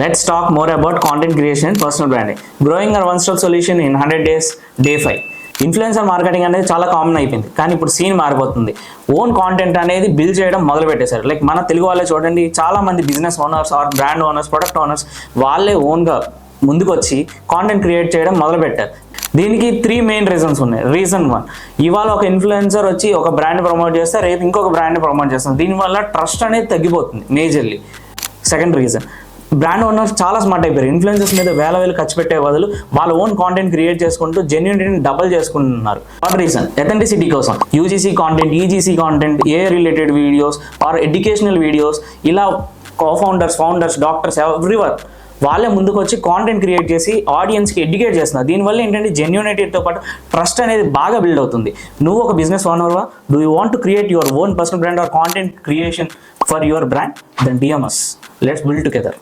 Let's talk more about content creation and personal branding. Growing our one-stop solution in 100 days, day 5. Influencer marketing అనేది చాలా common అయిపోయింది, కానీ ఇప్పుడు scene మారిపోతుంది. Own content అనేది build చేయడం మొదలు పెట్టేశారు. లైక్ మన తెలుగు వాళ్ళే చూడండి, చాలా మంది business owners or brand owners, product owners వాళ్ళే ఓన్గా ముందుకు వచ్చి కాంటెంట్ క్రియేట్ చేయడం మొదలు పెట్టారు. దీనికి 3 మెయిన్ రీజన్స్ ఉన్నాయి. రీజన్ 1, ఇవాళ ఒక ఇన్ఫ్లుయెన్సర్ వచ్చి ఒక బ్రాండ్ ప్రమోట్ చేస్తే రేపు ఇంకొక బ్రాండ్ ప్రమోట్ చేస్తాం. దీనివల్ల ట్రస్ట్ అనేది తగ్గిపోతుంది majorly. Second reason, brand owners చాలా స్మార్ట్ అయిపోయారు. ఇన్ఫ్లుయెన్సర్స్ మీద వేల ఖర్చు పెట్టే బదులు వాళ్ళ ఓన్ కాంటెంట్ క్రియేట్ చేసుకుంటూ జెన్యూనిటీని డబుల్ చేసుకుంటున్నారు. థర్డ్ రీజన్, అథెంటిసిటీ కోసం UGC content, EGC content, A related videos or educational videos, ఇలా ఫౌండర్స్, డాక్టర్స్, ఎవ్రీవన్ వాళ్ళే ముందుకు వచ్చి కాంటెంట్ క్రియేట్ చేసి ఆడియన్స్కి ఎడ్యుకేట్ చేస్తున్నారు. దీనివల్ల ఏంటంటే జెన్యూనిటీతో పాటు ట్రస్ట్ అనేది బాగా బిల్డ్ అవుతుంది. నువ్వు ఒక బిజినెస్ ఓనర్వా, do you want to create your own personal brand or content creation for your brand, then DM us. Let's build together.